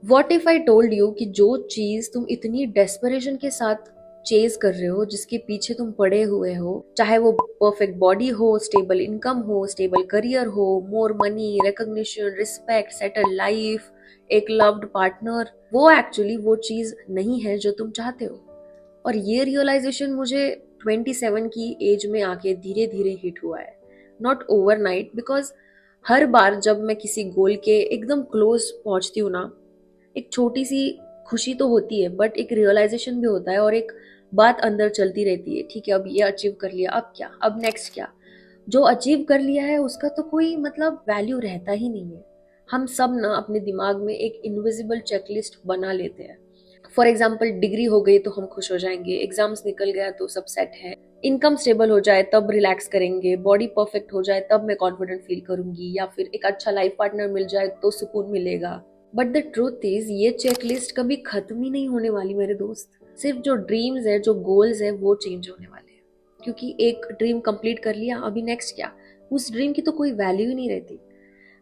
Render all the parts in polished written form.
What if I told you कि जो चीज तुम इतनी डेस्परेशन के साथ चेज कर रहे हो, जिसके पीछे तुम पड़े हुए हो, चाहे वो परफेक्ट बॉडी हो, स्टेबल इनकम हो, स्टेबल करियर हो, more money, recognition, respect, settle life, एक लव्ड पार्टनर, वो एक्चुअली वो चीज नहीं है जो तुम चाहते हो। और ये रियलाइजेशन मुझे 27 की एज में आके धीरे धीरे हिट हुआ है, नॉट ओवरनाइट। बिकॉज हर बार जब मैं किसी गोल के एकदम क्लोज पहुंचती हूँ ना, एक छोटी सी खुशी तो होती है, बट एक रियलाइजेशन भी होता है और एक बात अंदर चलती रहती है, ठीक है अब ये अचीव कर लिया, अब क्या, अब नेक्स्ट क्या। जो अचीव कर लिया है उसका तो कोई मतलब वैल्यू रहता ही नहीं है। हम सब ना अपने दिमाग में एक इनविजिबल चेकलिस्ट बना लेते हैं। फॉर एग्जाम्पल, डिग्री हो गई तो हम खुश हो जाएंगे, एग्जाम्स निकल गया तो सब सेट है, इनकम स्टेबल हो जाए तब रिलैक्स करेंगे, बॉडी परफेक्ट हो जाए तब मैं कॉन्फिडेंट फील करूंगी, या फिर एक अच्छा लाइफ पार्टनर मिल जाए तो सुकून मिलेगा। बट द ट्रूथ इज ये चेकलिस्ट कभी खत्म ही नहीं होने वाली मेरे दोस्त। सिर्फ जो ड्रीम्स है, जो गोल्स है, वो चेंज होने वाले हैं। क्योंकि एक ड्रीम कंप्लीट कर लिया, अभी नेक्स्ट क्या, उस ड्रीम की तो कोई वैल्यू ही नहीं रहती।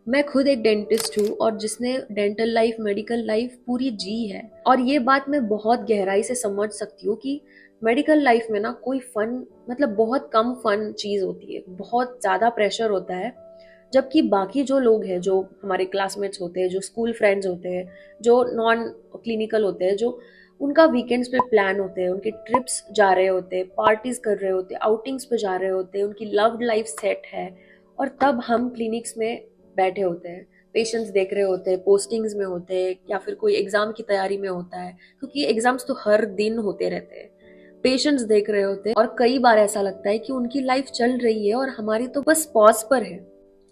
मैं खुद एक डेंटिस्ट हूँ और जिसने डेंटल लाइफ, मेडिकल लाइफ पूरी जी है, और ये बात मैं बहुत गहराई से समझ सकती हूँ कि मेडिकल लाइफ में ना कोई फन, मतलब बहुत कम फन चीज होती है, बहुत ज्यादा प्रेशर होता है। जबकि बाकी जो लोग हैं, जो हमारे क्लासमेट्स होते हैं, जो स्कूल फ्रेंड्स होते हैं, जो नॉन क्लिनिकल होते हैं, जो उनका वीकेंड्स पे प्लान होते हैं, उनके ट्रिप्स जा रहे होते हैं, पार्टीज कर रहे होते हैं, आउटिंग्स पे जा रहे होते हैं, उनकी लव्ड लाइफ सेट है, और तब हम क्लिनिक्स में बैठे होते हैं, पेशेंट्स देख रहे होते हैं, पोस्टिंग्स में होते हैं, या फिर कोई एग्जाम की तैयारी में होता है, क्योंकि एग्जाम्स तो हर दिन होते रहते हैं। पेशेंट्स देख रहे होते हैं और कई बार ऐसा लगता है कि उनकी लाइफ चल रही है और हमारी तो बस पॉज पर है।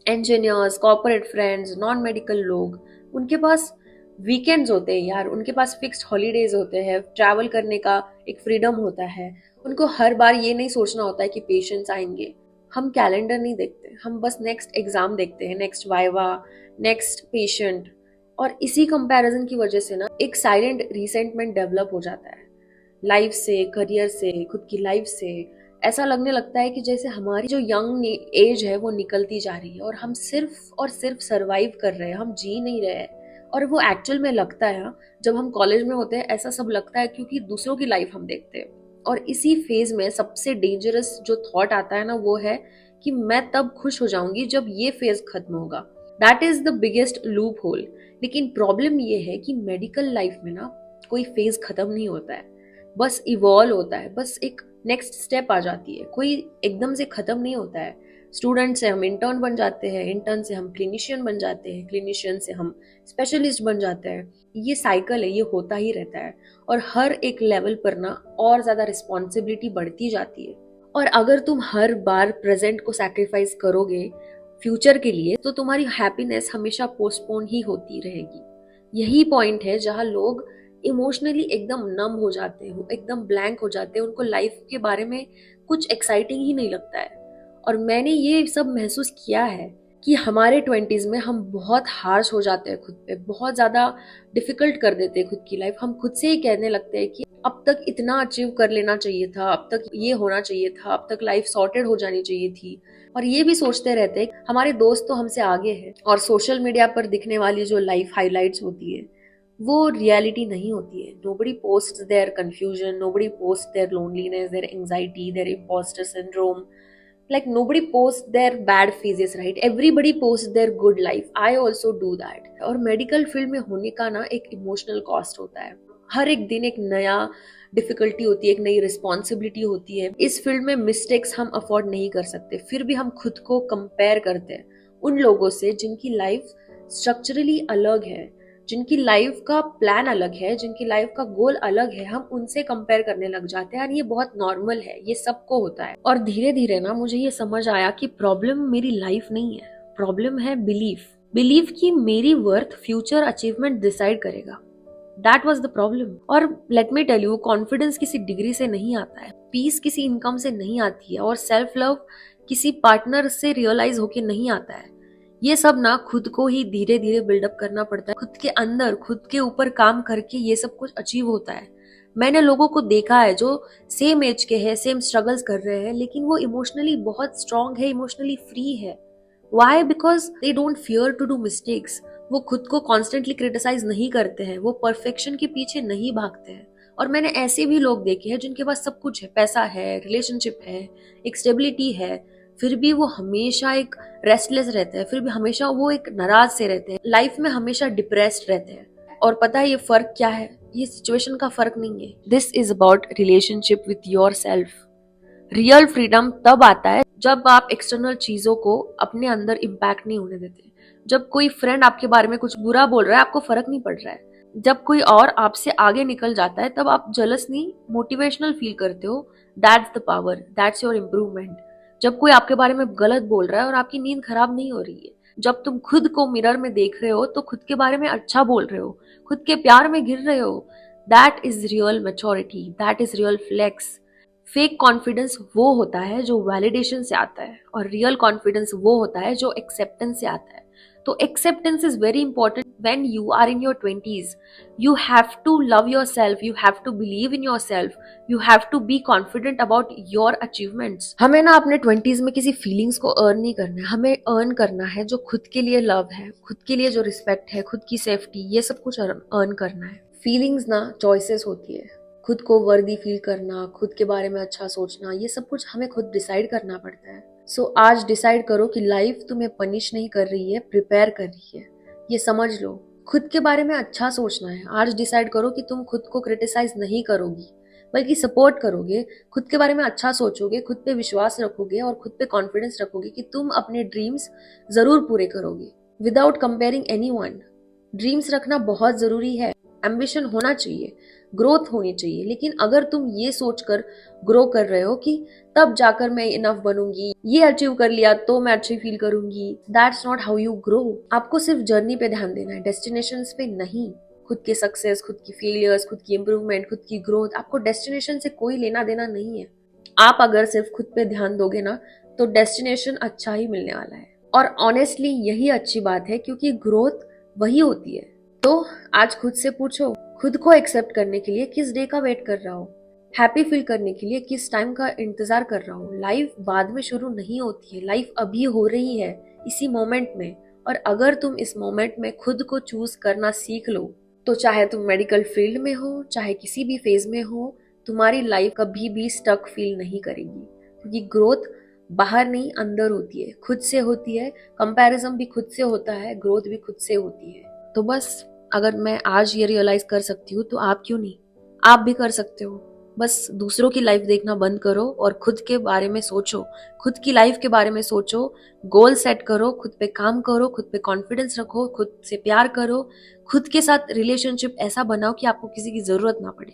Engineers, corporate friends, non medical लोग, उनके पास वीकेंड्स होते हैं यार, उनके पास फिक्स्ड हॉलीडेज होते हैं, ट्रैवल करने का एक फ्रीडम होता है। उनको हर बार ये नहीं सोचना होता है कि पेशेंट्स आएंगे। हम कैलेंडर नहीं देखते, हम बस नेक्स्ट एग्जाम देखते हैं, नेक्स्ट वाइवा, नेक्स्ट पेशेंट। और इसी कंपैरिजन की वजह से ना एक साइलेंट रिसेंटमेंट डेवलप हो जाता है, लाइफ से, करियर से, खुद की लाइफ से। ऐसा लगने लगता है कि जैसे हमारी जो यंग एज है वो निकलती जा रही है और हम सिर्फ और सिर्फ सरवाइव कर रहे हैं, हम जी नहीं रहे हैं। और वो एक्चुअल में लगता है, जब हम कॉलेज में होते हैं ऐसा सब लगता है, क्योंकि दूसरों की लाइफ हम देखते हैं। और इसी फेज में सबसे डेंजरस जो थॉट आता है ना, वो है कि मैं तब खुश हो जाऊंगी जब ये फेज खत्म होगा। That is the biggest loop hole. लेकिन प्रॉब्लम ये है कि मेडिकल लाइफ में ना कोई फेज खत्म नहीं होता है, बस इवॉल्व होता है, बस एक नेक्स्ट स्टेप आ जाती है, कोई एकदम से खत्म नहीं होता है। स्टूडेंट से हम इंटर्न बन जाते हैं, इंटर्न से हम क्लिनिशियन बन जाते हैं, क्लिनिशियन से हम स्पेशलिस्ट बन जाते हैं। ये साइकिल है, ये होता ही रहता है। और हर एक लेवल पर ना और ज्यादा रिस्पॉन्सिबिलिटी बढ़ती जाती है। और अगर तुम हर बार प्रेजेंट को सैक्रिफाइस करोगे फ्यूचर के लिए, तो तुम्हारी हैप्पीनेस हमेशा पोस्टपोन ही होती रहेगी। यही पॉइंट है जहां लोग इमोशनली एकदम नम हो जाते हैं, एकदम ब्लैंक हो जाते हैं, उनको लाइफ के बारे में कुछ एक्साइटिंग ही नहीं लगता है। और मैंने ये सब महसूस किया है कि हमारे 20s में हम बहुत हार्श हो जाते हैं खुद पे, बहुत ज्यादा डिफिकल्ट कर देते हैं खुद की लाइफ। हम खुद से ही कहने लगते हैं कि अब तक इतना अचीव कर लेना चाहिए था, अब तक ये होना चाहिए था, अब तक लाइफ सॉर्टेड हो जानी चाहिए थी। और ये भी सोचते रहते हैं हमारे दोस्त तो हमसे आगे हैं, और सोशल मीडिया पर दिखने वाली जो लाइफ हाइलाइट्स होती है वो रियलिटी नहीं होती है। Nobody post their confusion, nobody posts their loneliness, their anxiety, their imposter syndrome. Like nobody posts their bad phases, right? Everybody posts their good life. I also do that. और medical field में होने का ना एक emotional cost होता है। हर एक दिन एक नया डिफिकल्टी होती है, एक नई रिस्पॉन्सिबिलिटी होती है। इस फील्ड में मिस्टेक्स हम अफोर्ड नहीं कर सकते, फिर भी हम खुद को कंपेयर करते हैं उन लोगों से जिनकी लाइफ स्ट्रक्चरली अलग है, जिनकी लाइफ का प्लान अलग है, जिनकी लाइफ का गोल अलग है। हम उनसे कंपेयर करने लग जाते हैं, और ये बहुत नॉर्मल है, ये सबको होता है। और धीरे धीरे ना मुझे ये समझ आया कि प्रॉब्लम मेरी लाइफ नहीं है, प्रॉब्लम है बिलीफ। बिलीफ कि मेरी वर्थ फ्यूचर अचीवमेंट डिसाइड करेगा। That was the problem. और let me tell you, confidence किसी डिग्री से नहीं आता है, पीस किसी इनकम से नहीं आती है, और सेल्फ लव किसी पार्टनर से रियलाइज होके नहीं आता है। ये सब ना खुद को ही धीरे धीरे बिल्डअप करना पड़ता है, खुद के अंदर, खुद के ऊपर काम करके ये सब कुछ अचीव होता है। मैंने लोगों को देखा है जो सेम एज के हैं, सेम स्ट्रगल्स कर रहे हैं, लेकिन वो इमोशनली बहुत स्ट्रांग है, इमोशनली फ्री है। Why? Because they don't fear to do mistakes. वो खुद को कॉन्स्टेंटली क्रिटिसाइज नहीं करते हैं, वो परफेक्शन के पीछे नहीं भागते हैं। और मैंने ऐसे भी लोग देखे हैं जिनके पास सब कुछ है, पैसा है, रिलेशनशिप है, एक स्टेबिलिटी है, फिर भी वो हमेशा एक रेस्टलेस रहते हैं, फिर भी हमेशा वो एक नाराज से रहते हैं, लाइफ में हमेशा डिप्रेस्ड रहते हैं। और पता है ये फर्क क्या है? ये सिचुएशन का फर्क नहीं है। This is about relationship with your self. Real freedom तब आता है जब आप एक्सटर्नल चीजों को अपने अंदर इम्पैक्ट नहीं होने देते। जब कोई फ्रेंड आपके बारे में कुछ बुरा बोल रहा है, आपको फर्क नहीं पड़ रहा है। जब कोई और आपसे आगे निकल जाता है, तब आप जलस नहीं, मोटिवेशनल फील करते हो। That's the power, that's your improvement. जब कोई आपके बारे में गलत बोल रहा है और आपकी नींद खराब नहीं हो रही है, जब तुम खुद को मिरर में देख रहे हो तो खुद के बारे में अच्छा बोल रहे हो, खुद के प्यार में गिर रहे हो, that is real maturity, that is real flex. Fake confidence वो होता है जो वैलिडेशन से आता है, और रियल कॉन्फिडेंस वो होता है जो एक्सेप्टेंस से आता है। तो acceptance is very important when you are in your 20s। You have to love yourself, you have to believe in yourself, you have to be confident about your achievements. हमें ना अपने 20s में किसी feelings को earn नहीं करना है, हमें अर्न करना है जो खुद के लिए लव है, खुद के लिए जो रिस्पेक्ट है, खुद की सेफ्टी, ये सब कुछ अर्न करना है। फीलिंग्स ना चॉइसेस होती है। खुद को वर्दी फील करना, खुद के बारे में अच्छा सोचना, ये सब कुछ हमें खुद डिसाइड करना पड़ता है। सो आज डिसाइड करो कि लाइफ तुम्हें पनिश नहीं कर रही है, प्रिपेयर कर रही है। ये समझ लो। खुद के बारे में अच्छा सोचना है। आज डिसाइड करो कि तुम खुद को क्रिटिसाइज नहीं करोगी, बल्कि सपोर्ट करोगे, खुद के बारे में अच्छा सोचोगे, खुद पे विश्वास रखोगे और खुद पे कॉन्फिडेंस रखोगे कि तुम अपने ड्रीम्स जरूर पूरे करोगे विदाउट कंपेयरिंग एनीवन। ड्रीम्स रखना बहुत जरूरी है, एम्बिशन होना चाहिए, ग्रोथ होनी चाहिए, लेकिन अगर तुम ये सोचकर ग्रो कर रहे हो कि तब जाकर मैं इनफ बनूंगी, ये अचीव कर लिया तो मैं अच्छी फील करूंगी, that's not how you grow. आपको सिर्फ जर्नी पे ध्यान देना है, डेस्टिनेशंस पे नहीं। खुद के सक्सेस, खुद की फेलियर्स, खुद की इंप्रूवमेंट, खुद की ग्रोथ, आपको डेस्टिनेशन से कोई लेना देना नहीं है। आप अगर सिर्फ खुद पे ध्यान दोगे ना, तो डेस्टिनेशन अच्छा ही मिलने वाला है। और ऑनेस्टली यही अच्छी बात है, क्योंकि ग्रोथ वही होती है। तो आज खुद से पूछो, खुद को एक्सेप्ट करने के लिए किस डे का वेट कर रहा हो, हैप्पी फील करने के लिए किस टाइम का इंतजार कर रहा हो। लाइफ बाद में शुरू नहीं होती है, लाइफ अभी हो रही है, इसी मोमेंट में। और अगर तुम इस मोमेंट में खुद को चूज करना सीख लो, तो चाहे तुम मेडिकल फील्ड में हो, चाहे किसी भी फेज में हो, तुम्हारी लाइफ कभी भी स्टक फील नहीं करेगी। क्योंकि ग्रोथ बाहर नहीं, अंदर होती है, खुद से होती है। कंपैरिजन भी खुद से होता है, ग्रोथ भी खुद से होती है। तो बस अगर मैं आज ये रियलाइज कर सकती हूँ, तो आप क्यों नहीं? आप भी कर सकते हो। बस दूसरों की लाइफ देखना बंद करो और खुद के बारे में सोचो, खुद की लाइफ के बारे में सोचो, गोल सेट करो, खुद पे काम करो, खुद पे कॉन्फिडेंस रखो, खुद से प्यार करो, खुद के साथ रिलेशनशिप ऐसा बनाओ कि आपको किसी की जरूरत ना पड़े।